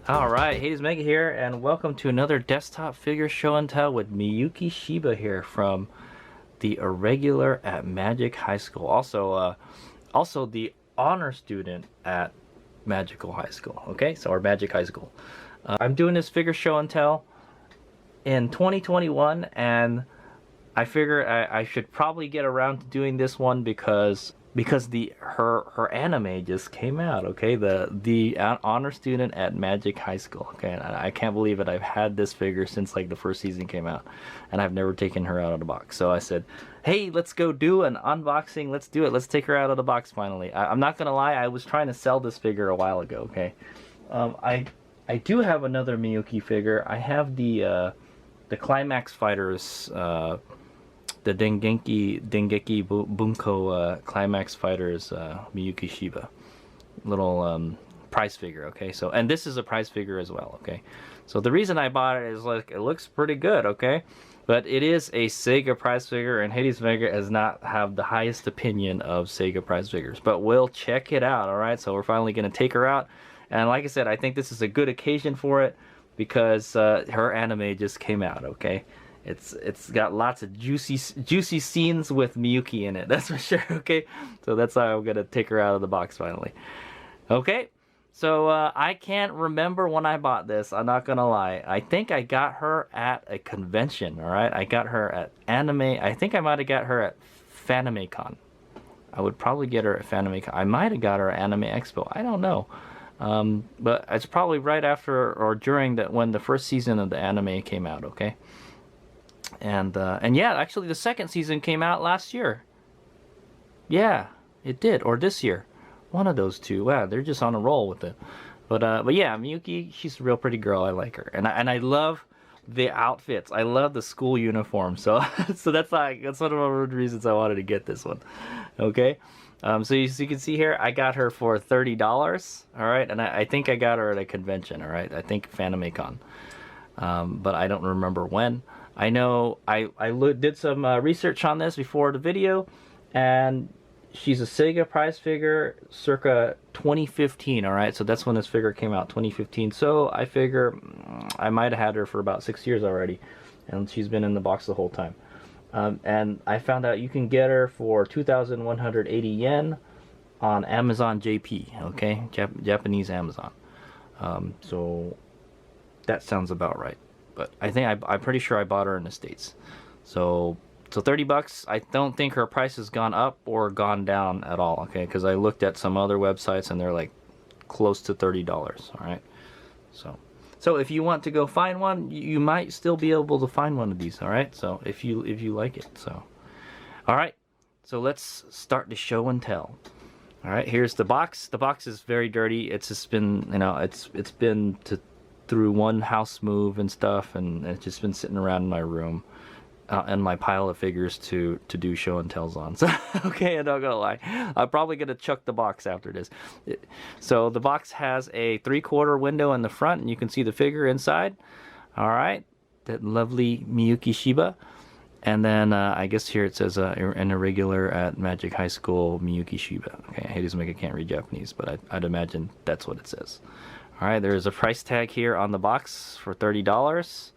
Alright, hey, it's Mega here, and welcome to another desktop figure show and tell with Miyuki Shiba here from the Irregular at Magic High School. Also the honor student at Magical High School. Okay, so our Magic High School. I'm doing this figure show and tell in 2021, and I figure I should probably get around to doing this one because her anime just came out. Okay, the honor student at Magic High School. Okay, and I can't believe it. I've had this figure since like the first season came out, and I've never taken her out of the box. So I said, hey, let's go do an unboxing. Let's do it. Let's take her out of the box finally. I'm not gonna lie, I was trying to sell this figure a while ago. Okay, I do have another Miyuki figure. I have the Climax Fighters. The Dengeki Bunko Climax Fighters Miyuki Shiba little prize figure. Okay, so, and this is a prize figure as well. Okay, so the reason I bought it is like it looks pretty good. Okay, but it is a Sega prize figure, and Hades Vega does not have the highest opinion of Sega prize figures, but we'll check it out. All right, so we're finally gonna take her out, and like I said, I think this is a good occasion for it because her anime just came out. Okay, it's got lots of juicy scenes with Miyuki in it, that's for sure. Okay, so that's why I'm gonna take her out of the box finally. Okay, so I can't remember when I bought this, I'm not gonna lie. I think I got her at a convention. All right, I got her at anime. I think I might have got her at FanimeCon. I would probably get her at FanimeCon. I might have got her at Anime Expo, I don't know. But it's probably right after or during when the first season of the anime came out. Okay, and yeah, actually the second season came out last year. Yeah, it did, or this year, one of those two. Wow, they're just on a roll with it. But yeah, Miyuki, she's a real pretty girl. I like her, and I love the outfits. I love the school uniform. So so that's one of the reasons I wanted to get this one. Okay, so you can see here, I got her for $30. All right, and I think I got her at a convention. All right, I think FanimeCon, but I don't remember when. I know I did some research on this before the video, and she's a Sega prize figure circa 2015. All right, so that's when this figure came out, 2015. So I figure I might have had her for about 6 years already, and she's been in the box the whole time. And I found out you can get her for 2,180 yen on Amazon JP. Okay, Japanese Amazon. So that sounds about right. But I think I'm pretty sure I bought her in the States. So $30. I don't think her price has gone up or gone down at all. Okay, because I looked at some other websites and they're like close to $30. All right, so if you want to go find one, you might still be able to find one of these. All right, so if you like it. So all right, so let's start the show and tell. All right, here's the box. The box is very dirty. It's just been, you know, it's been through one house move and stuff, and it's just been sitting around in my room and my pile of figures to do show and tells on. So okay, I'm not gonna lie, I'm probably gonna chuck the box after this. So the box has a 3/4 window in the front, and you can see the figure inside. All right, that lovely Miyuki Shiba. And then I guess here it says an irregular at Magic High School Miyuki Shiba. Okay, Hades Mega can't read Japanese, but I'd imagine that's what it says. All right, there's a price tag here on the box for $30.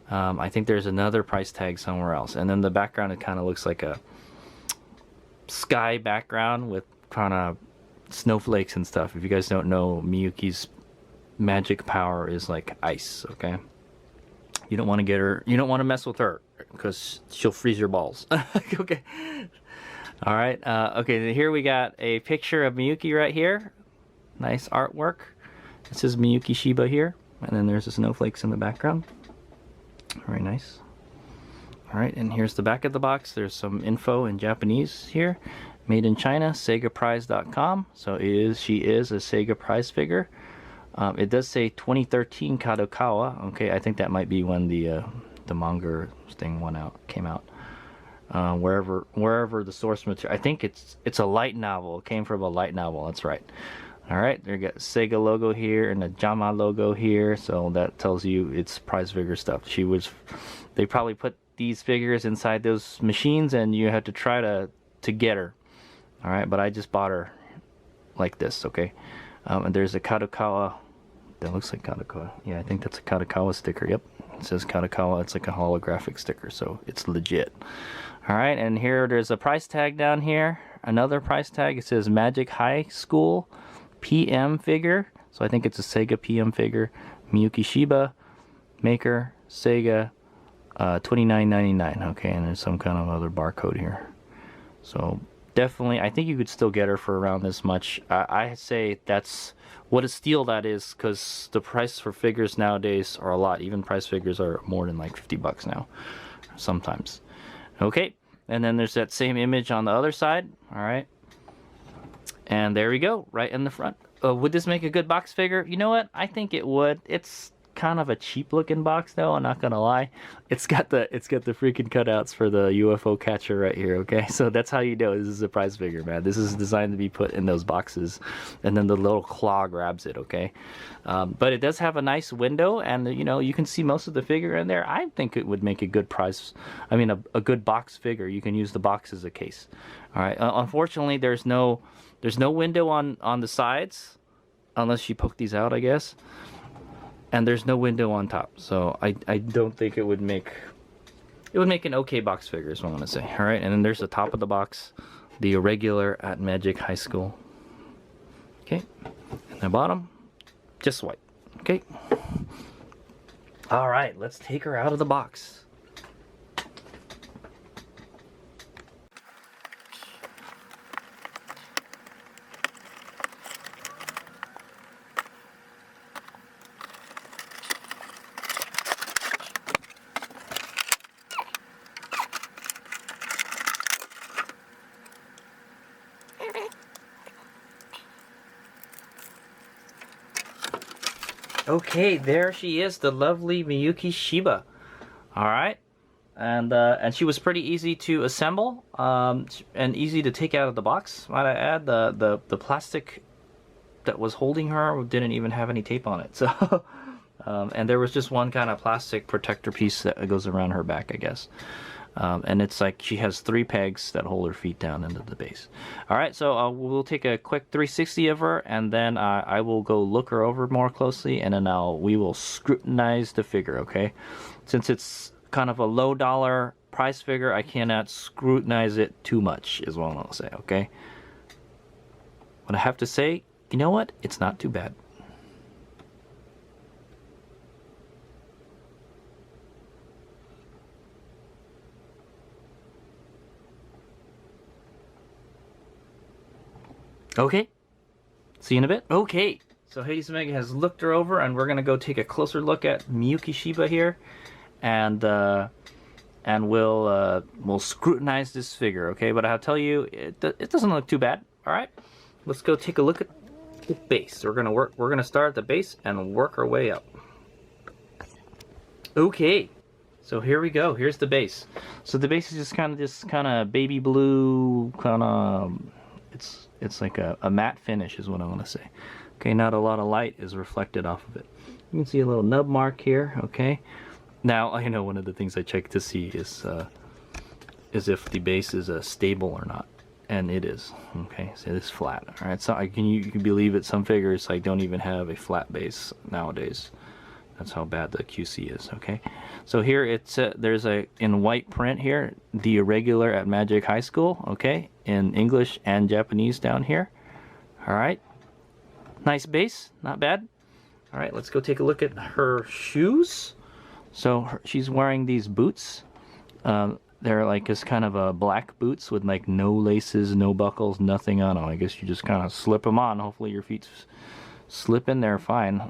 I think there's another price tag somewhere else. And then the background, it kind of looks like a sky background with kind of snowflakes and stuff. If you guys don't know, Miyuki's magic power is like ice. Okay, you don't want to get her, you don't want to mess with her because she'll freeze your balls. Okay, all right, okay, here we got a picture of Miyuki right here. Nice artwork. It says Miyuki Shiba here, and then there's the snowflakes in the background. Very nice. All right, and here's the back of the box. There's some info in Japanese here. Made in China, SegaPrize.com. So she is a Sega prize figure. It does say 2013 Kadokawa. Okay, I think that might be when the manga thing came out. Wherever the source material. I think it's a light novel. It came from a light novel. That's right. All right, they got Sega logo here and the JAMA logo here, so that tells you it's prize figure stuff. They probably put these figures inside those machines, and you had to try to get her. All right, but I just bought her like this. Okay, and there's a Kadokawa That looks like Kadokawa. Yeah, I think that's a Kadokawa sticker. Yep, it says Kadokawa. It's like a holographic sticker, so it's legit. All right, and here there's a price tag down here. Another price tag. It says Magic High School PM figure. So I think it's a Sega PM figure. Miyuki Shiba, maker, Sega, $29.99. Okay, and there's some kind of other barcode here. So definitely, I think you could still get her for around this much. I say that's what a steal that is, because the price for figures nowadays are a lot. Even price figures are more than like $50 now, sometimes. Okay, and then there's that same image on the other side. All right, and there we go, right in the front. Would this make a good box figure? You know what? I think it would. It's kind of a cheap looking box though, I'm not gonna lie. It's got the freaking cutouts for the UFO catcher right here, okay? So that's how you know this is a prize figure, man. This is designed to be put in those boxes, and then the little claw grabs it, okay? But it does have a nice window, and you know, you can see most of the figure in there. I think it would make a good prize, I mean a good box figure. You can use the box as a case. All right, unfortunately there's no window on the sides, unless you poke these out, I guess. And there's no window on top, so I don't think it would make an okay box figure, is what I'm gonna say. All right, and then there's the top of the box, the Irregular at Magic High School. Okay, and the bottom, just white. Okay. All right, let's take her out of the box. Okay, there she is, the lovely Miyuki Shiba. All right, and she was pretty easy to assemble, and easy to take out of the box. Might I add, the plastic that was holding her didn't even have any tape on it. So, and there was just one kind of plastic protector piece that goes around her back, I guess. And it's like she has 3 pegs that hold her feet down into the base. All right, so we'll take a quick 360 of her, and then I will go look her over more closely, and then we will scrutinize the figure, okay? Since it's kind of a low dollar price figure, I cannot scrutinize it too much, is what I'm gonna say, okay? What I have to say, you know what? It's not too bad. Okay, see you in a bit. Okay, so Hades Omega has looked her over, and we're gonna go take a closer look at Miyuki Shiba here, and we'll scrutinize this figure, okay? But I'll tell you, it doesn't look too bad. All right, let's go take a look at the base. We're gonna start at the base and work our way up. Okay, so here we go. Here's the base. So the base is just kind of baby blue, kind of. It's like a matte finish is what I want to say. Okay, not a lot of light is reflected off of it. You can see a little nub mark here, okay? Now, I know one of the things I check to see is if the base is stable or not. And it is, okay? So it's flat, all right? So you can believe it, some figures like don't even have a flat base nowadays. That's how bad the QC is, okay? So here there's in white print here, the Irregular at Magic High School, okay? In English and Japanese down here. All right. Nice base, not bad. All right, let's go take a look at her shoes. So she's wearing these boots. They're like this kind of black boots with like no laces, no buckles, nothing on them. I guess you just kind of slip them on. Hopefully your feet slip in there fine.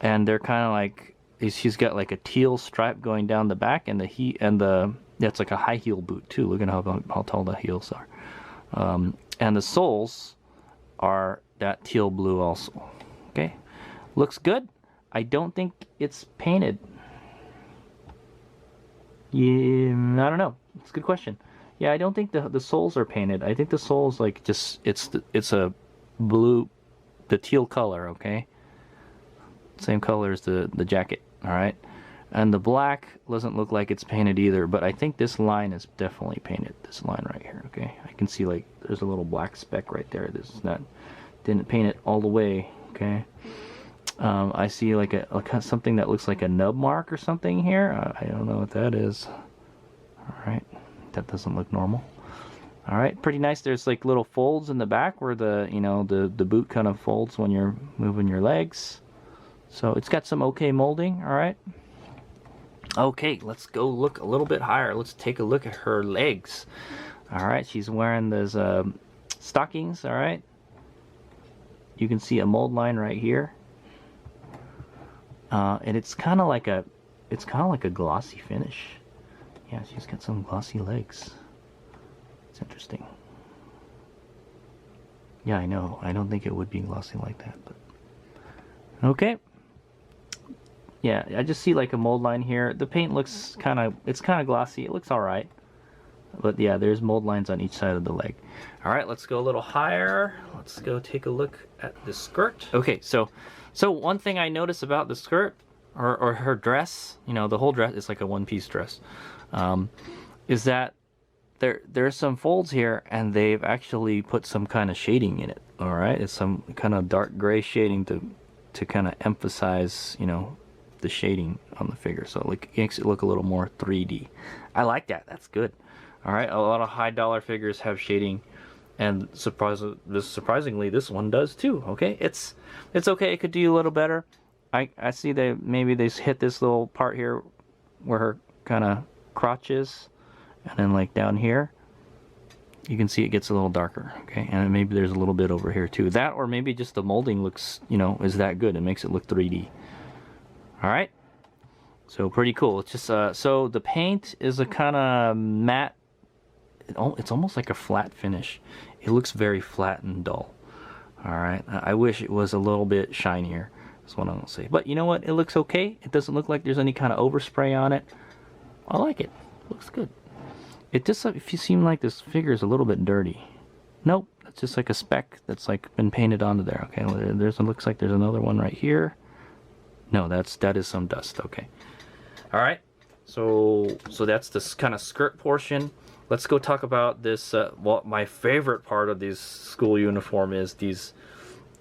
And they're kind of like, she's got like a teal stripe going down the back, and that's like a high heel boot too. Look at how tall the heels are. And the soles are that teal blue also. Okay, looks good. I don't think it's painted. Yeah, I don't know. It's a good question. Yeah, I don't think the soles are painted. I think the soles like just it's a blue, the teal color. Okay. Same color as the jacket, all right? And the black doesn't look like it's painted either, but I think this line is definitely painted, this line right here, okay? I can see like there's a little black speck right there. This is not, didn't paint it all the way, okay? I see like something that looks like a nub mark or something here. I don't know what that is. All right, that doesn't look normal. All right, pretty nice. There's like little folds in the back where the the boot kind of folds when you're moving your legs. So it's got some okay molding. All right. Okay, let's go look a little bit higher. Let's take a look at her legs. All right, she's wearing those stockings. All right. You can see a mold line right here, and it's kind of like a glossy finish. Yeah, she's got some glossy legs. It's interesting. Yeah, I know. I don't think it would be glossy like that, but okay. Yeah, I just see like a mold line here. The paint looks it's kind of glossy. It looks all right. But yeah, there's mold lines on each side of the leg. All right, let's go a little higher. Let's go take a look at the skirt. Okay, so one thing I noticed about the skirt or her dress, the whole dress is like a one-piece dress, is that there's some folds here and they've actually put some kind of shading in it. All right, it's some kind of dark gray shading to kind of emphasize, the shading on the figure, so it makes it look a little more 3D. I like that. That's good. All right, a lot of high dollar figures have shading, and surprisingly, this one does too. Okay, it's okay. It could do a little better. I see maybe they hit this little part here where her kind of crotch is, and then like down here, you can see it gets a little darker. Okay, and maybe there's a little bit over here too. That, or maybe just the molding looks, is that good. It makes it look 3D. All right, so pretty cool. It's just so the paint is a kind of matte. It's almost like a flat finish. It looks very flat and dull. All right, I wish it was a little bit shinier. That's what I'm gonna say. But you know what? It looks okay. It doesn't look like there's any kind of overspray on it. I like it. It looks good. It just, if you seem like this figure is a little bit dirty. Nope, it's just like a speck that's like been painted onto there. Okay, looks like there's another one right here. No, that is some dust. Okay. All right. So that's this kind of skirt portion. Let's go talk about this. Well, my favorite part of these school uniform is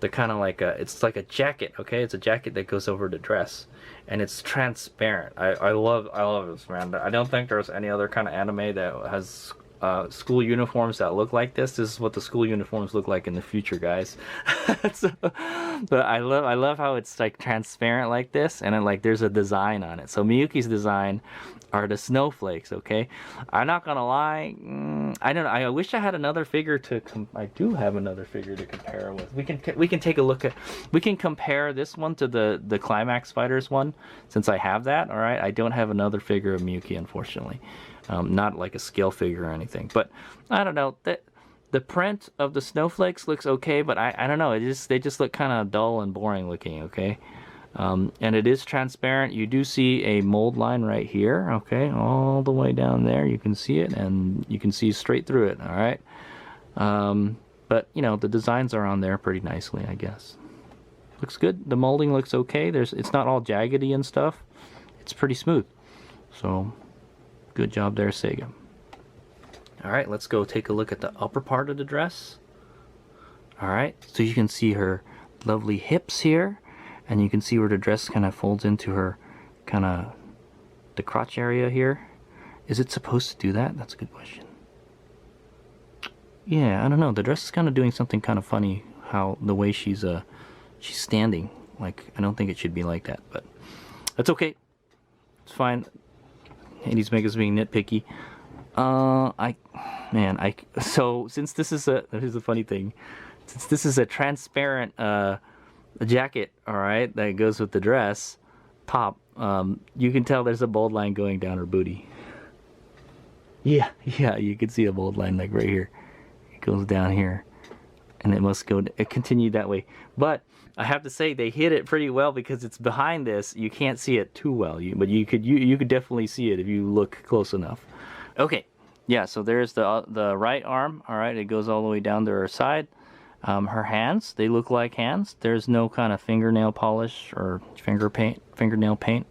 the kind of like it's like a jacket. Okay, it's a jacket that goes over the dress, and it's transparent. I love this, man. I don't think there's any other kind of anime that has school uniforms that look like this. This is what the school uniforms look like in the future, guys. But I love how it's like transparent like this, and then like there's a design on it. So Miyuki's design are the snowflakes. Okay, I'm not gonna lie, I don't know. I wish I had another figure to I do have another figure to compare with. We can take a look at, we can compare this one to the Climax Fighters one, since I have that. All right, I don't have another figure of Miyuki, unfortunately. Not like a scale figure or anything, but I don't know. The print of the snowflakes looks okay, but I don't know. They just look kind of dull and boring looking. Okay, and it is transparent. You do see a mold line right here. Okay, all the way down there. You can see it, and you can see straight through it. All right, but the designs are on there pretty nicely, I guess. Looks good. The molding looks okay. It's not all jaggedy and stuff. It's pretty smooth. So. Good job there, Sega. Alright, let's go take a look at the upper part of the dress. Alright, so you can see her lovely hips here, and you can see where the dress kind of folds into her the crotch area here. Is it supposed to do that? That's a good question. Yeah, I don't know. The dress is kind of doing something kind of funny, how the way she's standing. Like, I don't think it should be like that, but that's okay. It's fine. Hades Mega's being nitpicky. So since this is here's the funny thing, since this is a transparent jacket, all right, that goes with the dress top, you can tell there's a bold line going down her booty. Yeah, you can see a bold line like right here. It goes down here, and it continued that way. But I have to say they hit it pretty well because it's behind this. You can't see it too well, but you could definitely see it if you look close enough. Okay, yeah. So there's the right arm. All right, it goes all the way down to her side. Her hands, they look like hands. There's no kind of fingernail polish or fingernail paint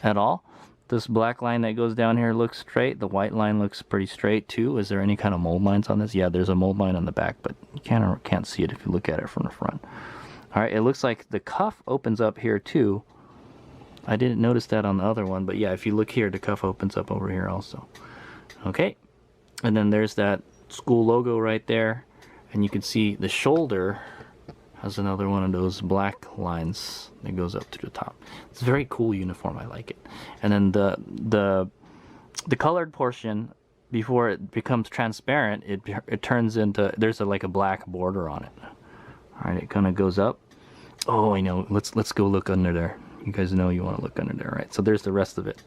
at all. This black line that goes down here looks straight. The white line looks pretty straight too. Is there any kind of mold lines on this? Yeah, there's a mold line on the back, but you can't see it if you look at it from the front. All right, it looks like the cuff opens up here too. I didn't notice that on the other one, but yeah, if you look here, the cuff opens up over here also. Okay, and then there's that school logo right there, and you can see the shoulder has another one of those black lines that goes up to the top. It's a very cool uniform. I like it. And then the colored portion, before it becomes transparent, it turns into, there's like a black border on it. All right, it kind of goes up. Oh, I know. Let's go look under there. You guys know you want to look under there, right? So there's the rest of it.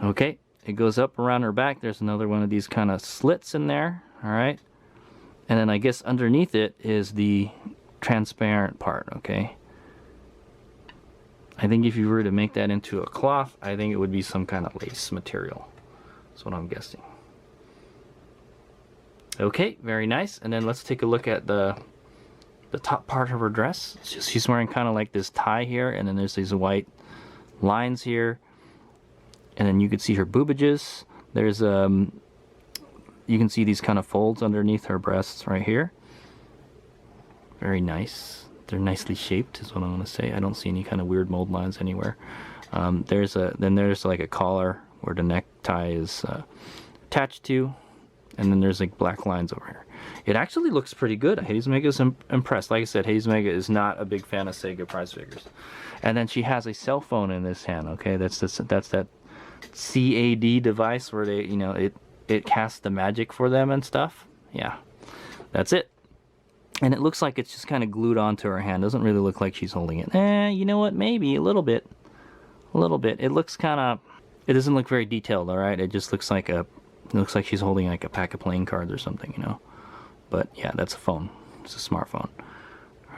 Okay, it goes up around her back. There's another one of these kind of slits in there. All right, and then I guess underneath it is the transparent part. Okay, I think if you were to make that into a cloth, I think it would be some kind of lace material. That's what I'm guessing. Okay, very nice. And then let's take a look at the top part of her dress. She's wearing kind of like this tie here, and then there's these white lines here, and then you can see her boobages. There's you can see these kind of folds underneath her breasts right here. Very nice. They're nicely shaped, is what I'm going to say. I don't see any kind of weird mold lines anywhere. Then there's like a collar where the necktie is attached to, and then there's like black lines over here. It actually looks pretty good. Hades Mega's impressed. Like I said, Hades Mega is not a big fan of Sega prize figures. And then she has a cell phone in this hand. Okay, that's that CAD device where they, you know, it casts the magic for them and stuff. Yeah, that's it. And it looks like it's just kind of glued onto her hand. Doesn't really look like she's holding it. You know what? Maybe a little bit. A little bit. It looks kind of. It doesn't look very detailed. All right. It just looks like a. It looks like she's holding like a pack of playing cards or something, you know. But yeah, that's a phone. It's a smartphone.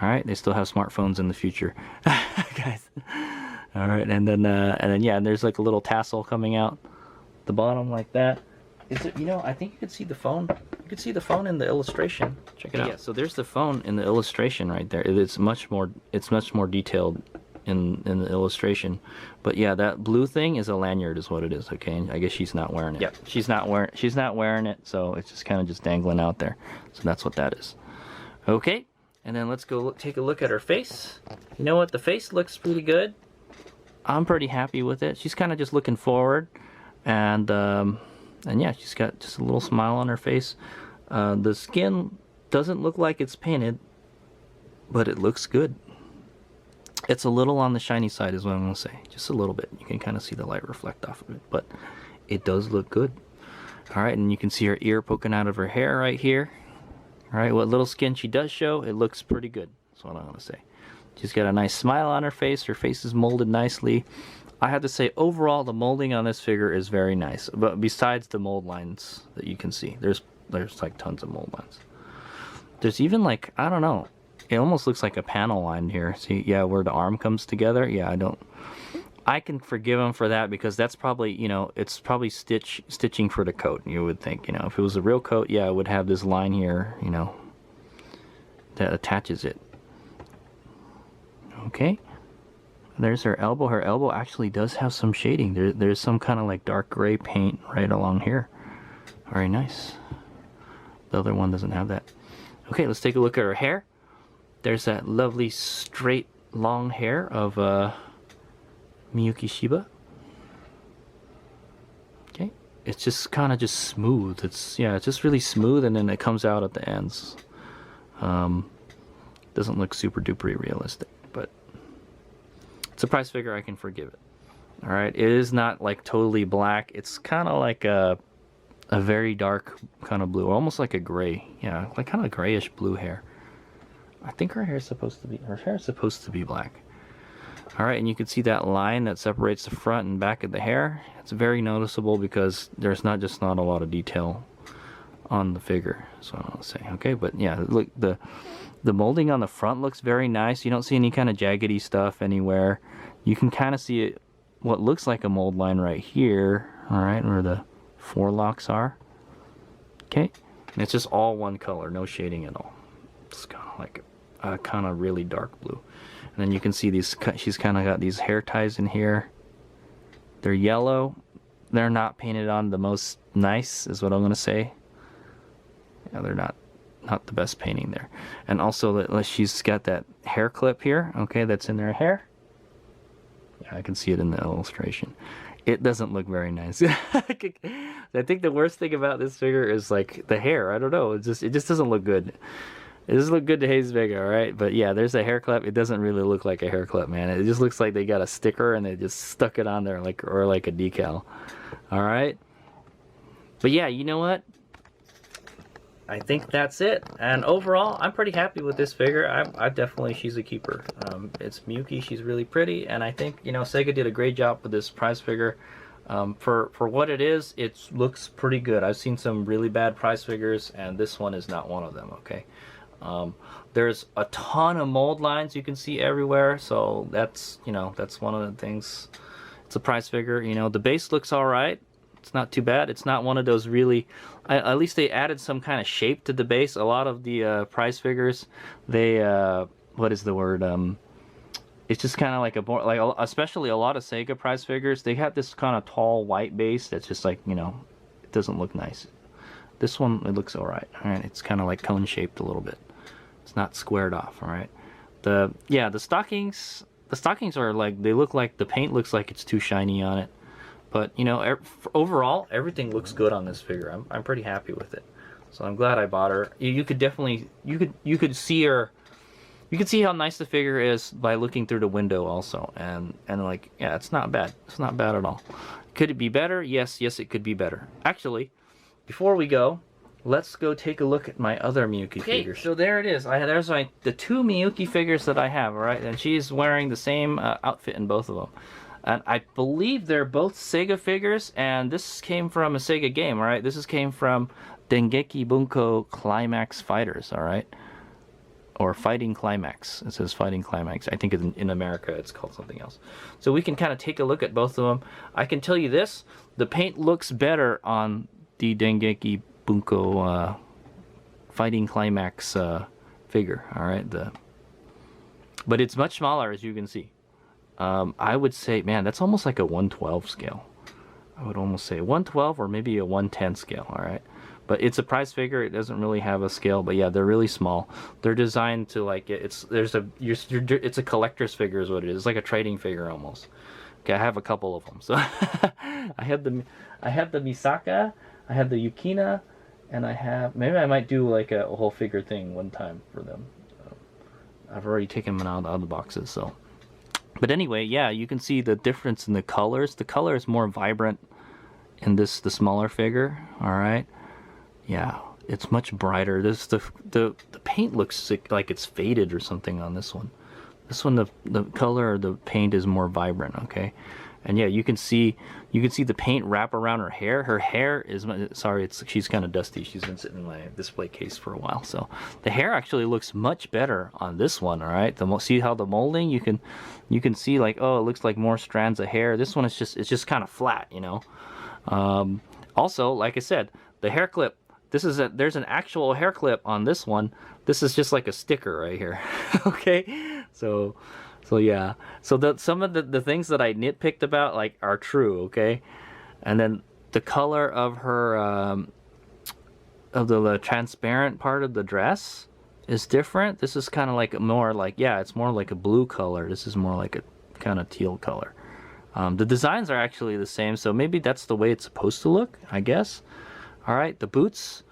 All right. They still have smartphones in the future, guys. All right. And then yeah, there's like a little tassel coming out the bottom like that. Is it? You know, I think you could see the phone. You could see the phone in the illustration. Check it out. Yeah. So there's the phone in the illustration right there. It's much more. It's much more detailed in the illustration. But yeah, that blue thing is a lanyard, is what it is. Okay. I guess she's not wearing it. Yep. She's not wearing it. So it's just kind of just dangling out there. So that's what that is. Okay. And then let's go take a look at her face. You know what? The face looks pretty good. I'm pretty happy with it. She's kind of just looking forward, and yeah, she's got just a little smile on her face. The skin doesn't look like it's painted, but it looks good. It's a little on the shiny side is what I'm going to say. Just a little bit. You can kind of see the light reflect off of it, but it does look good. Alright, and you can see her ear poking out of her hair right here. Alright, what little skin she does show, it looks pretty good. That's what I'm going to say. She's got a nice smile on her face. Her face is molded nicely. I have to say, overall, the molding on this figure is very nice. But besides the mold lines that you can see, there's like tons of mold lines. There's even like, I don't know, it almost looks like a panel line here. See, yeah, where the arm comes together. Yeah, I can forgive him for that because that's probably, you know, it's probably stitching for the coat. You would think, you know, if it was a real coat, yeah, it would have this line here, you know, that attaches it. Okay. There's her elbow. Her elbow actually does have some shading. There's some kind of like dark gray paint right along here. Very nice. The other one doesn't have that. Okay, let's take a look at her hair. There's that lovely straight long hair of Miyuki Shiba. Okay, it's just kind of just smooth. It's just really smooth, and then it comes out at the ends. Doesn't look super duper realistic, but it's a prize figure. I can forgive it. All right, it is not like totally black. It's kind of like a very dark kind of blue, almost like a gray. Yeah, like kind of grayish blue hair. I think her hair is supposed to be black. All right, and you can see that line that separates the front and back of the hair. It's very noticeable because there's not a lot of detail on the figure. So I'll say, okay, but yeah, look, the molding on the front looks very nice. You don't see any kind of jaggedy stuff anywhere. You can kind of see it, what looks like a mold line right here. All right, where the forelocks are. Okay, and it's just all one color, no shading at all. It's kind of like a kind of really dark blue. And then you can see these, she's kind of got these hair ties in here. They're yellow. They're not painted on the most nice, is what I'm going to say. Yeah, they're not not the best painting there. And also she's got that hair clip here, okay, that's in her hair. Yeah, I can see it in the illustration. It doesn't look very nice. I think the worst thing about this figure is like the hair. I don't know. It just doesn't look good. It doesn't look good to Hayes figure, all right? But yeah, there's a hair clip. It doesn't really look like a hair clip, man. It just looks like they got a sticker and they just stuck it on there like or like a decal. All right. But yeah, you know what? I think that's it. And overall, I'm pretty happy with this figure. I definitely, she's a keeper. It's Miyuki. She's really pretty, and I think, you know, Sega did a great job with this prize figure. For what it is, it looks pretty good. I've seen some really bad prize figures, and this one is not one of them. Okay. There's a ton of mold lines you can see everywhere, so that's, you know, that's one of the things. It's a prize figure. You know, the base looks all right. It's not too bad. It's not one of those really, at least they added some kind of shape to the base. A lot of the prize figures, they what is the word, it's just kind of like a, like, especially a lot of Sega prize figures, they have this kind of tall white base that's just like, you know, it doesn't look nice. This one, it looks all right. It's kind of like cone shaped a little bit. It's not squared off. All right. The stockings are like, they look like, the paint looks like it's too shiny on it. But, you know, overall, everything looks good on this figure. I'm pretty happy with it. So I'm glad I bought her. You could definitely, you could see her, you could see how nice the figure is by looking through the window also. And like, yeah, it's not bad. It's not bad at all. Could it be better? Yes, it could be better. Actually, before we go, let's go take a look at my other Miyuki figures. So there it is. There's the two Miyuki figures that I have, all right? And she's wearing the same outfit in both of them. And I believe they're both Sega figures, and this came from a Sega game, all right? This came from Dengeki Bunko Climax Fighters, all right? Or Fighting Climax. It says Fighting Climax. I think in America it's called something else. So we can kind of take a look at both of them. I can tell you this, the paint looks better on the Dengeki Bunko Fighting Climax figure, all right? But it's much smaller, as you can see. I would say, man, that's almost like a 112 scale. I would almost say 112 or maybe a 110 scale, all right? But it's a prize figure. It doesn't really have a scale, but yeah, they're really small. They're designed to like, it's a collector's figure is what it is. It's like a trading figure almost. Okay, I have a couple of them. So I have the Misaka, I have the Yukina, and I have, maybe I might do like a whole figure thing one time for them. I've already taken them out of the boxes, so. But anyway, yeah, you can see the difference in the colors. The color is more vibrant in the smaller figure, all right? Yeah, it's much brighter. The paint looks like it's faded or something on this one. This one, the color of the paint is more vibrant, okay? And yeah, you can see the paint wrap around her hair. Her hair is, sorry, she's kind of dusty. She's been sitting in my display case for a while. So the hair actually looks much better on this one, all right? See how the molding, you can see like, oh, it looks like more strands of hair. This one is just kind of flat, you know? Also, like I said, the hair clip, there's an actual hair clip on this one. This is just like a sticker right here, okay? So yeah, so some of the things that I nitpicked about like are true, okay? And then the color of her of the transparent part of the dress is different. This is kind of like more like, yeah, it's more like a blue color. This is more like a kind of teal color. The designs are actually the same, so maybe that's the way it's supposed to look, I guess. All right, the boots.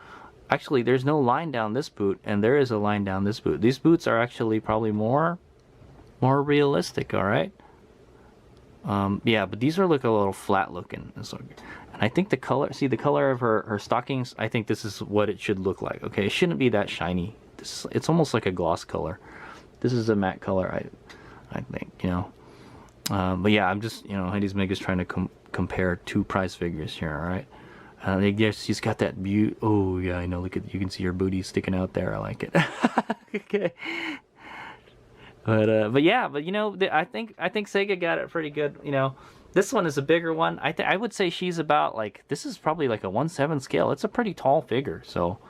Actually, there's no line down this boot, and there is a line down this boot. These boots are actually probably more realistic, all right? Yeah, but these are a little flat looking. And I think the color, see the color of her stockings, I think this is what it should look like, okay? It shouldn't be that shiny. It's almost like a gloss color. This is a matte color, I think, you know? But yeah, I'm just, you know, Heidi's Mega's trying to compare two prize figures here, all right? I guess she's got that beauty. Oh yeah, I know. Look at, you can see her booty sticking out there. I like it. Okay. But yeah, but you know, I think Sega got it pretty good. You know, this one is a bigger one. I would say she's about like, this is probably like a 1/7 scale. It's a pretty tall figure. So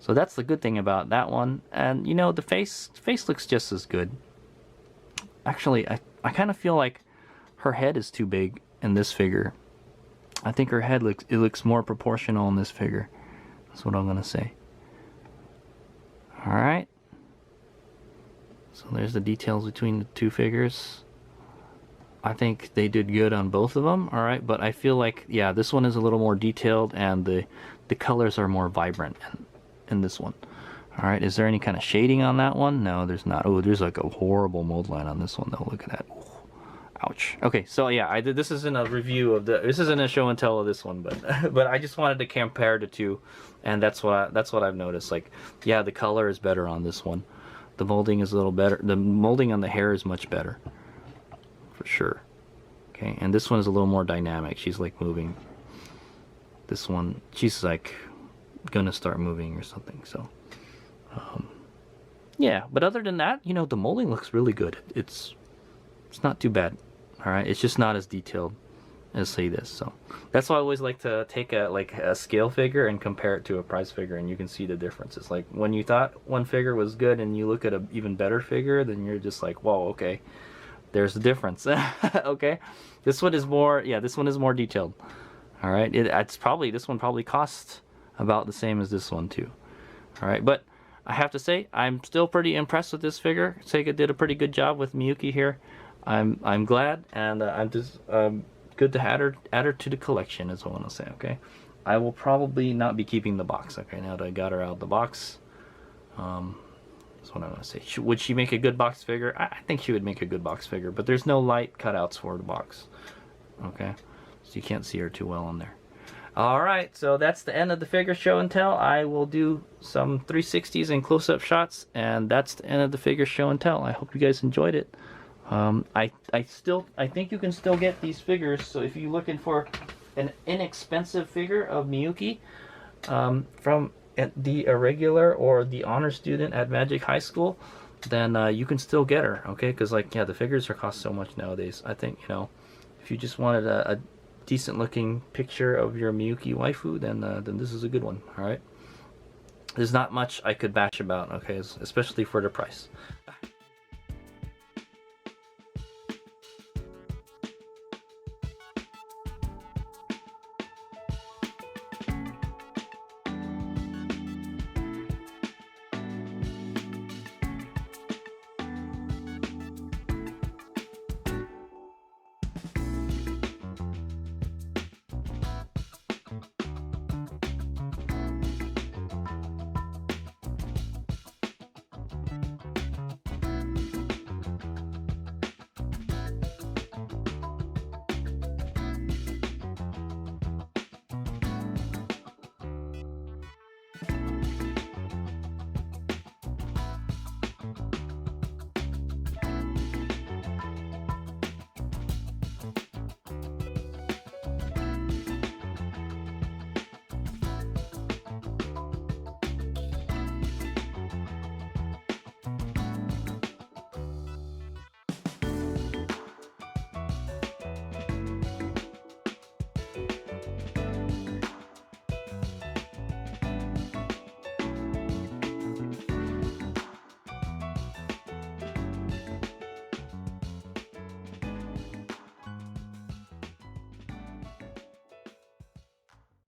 that's the good thing about that one. And you know, the face looks just as good. Actually, I kind of feel like her head is too big in this figure. I think her head looks more proportional in this figure. That's what I'm gonna say. So there's the details between the two figures. I think they did good on both of them, alright, but I feel like, yeah, this one is a little more detailed and the colors are more vibrant in this one. Alright, is there any kind of shading on that one? No, there's not. Oh, there's like a horrible mold line on this one though. Look at that. Ooh, ouch. Okay, so yeah, this isn't a review of this isn't a show and tell of this one, but but I just wanted to compare the two, and that's what I've noticed. Like, yeah, the color is better on this one. The molding is a little better. The molding on the hair is much better. For sure. Okay, and this one is a little more dynamic. She's like moving. This one, she's like gonna start moving or something. So yeah, but other than that, you know, the molding looks really good. It's not too bad. All right, it's just not as detailed as say this. So that's why I always like to take a scale figure and compare it to a price figure, and you can see the differences. Like when you thought one figure was good and you look at an even better figure, then you're just like, whoa, okay, there's the difference. Okay, this one is more, yeah, this one is more detailed. All right, it's probably, this one probably costs about the same as this one too. All right, but I have to say I'm still pretty impressed with this figure. Sega did a pretty good job with Miyuki here. I'm glad, and I'm just good to add her to the collection, is what I want to say. Okay, I will probably not be keeping the box. Okay, now that I got her out of the box, that's what I want to say. Would she make a good box figure? I think she would make a good box figure, but there's no light cutouts for the box. Okay, so you can't see her too well on there. Alright, so that's the end of the figure show and tell. I will do some 360s and close-up shots, and that's the end of the figure show and tell. I hope you guys enjoyed it. I think you can still get these figures, so if you're looking for an inexpensive figure of Miyuki from the Irregular or the Honor Student at Magic High School, then you can still get her, okay? Because, like, yeah, the figures are cost so much nowadays. I think, you know, if you just wanted a decent looking picture of your Miyuki waifu, then this is a good one. All right, there's not much I could bash about, okay, especially for the price.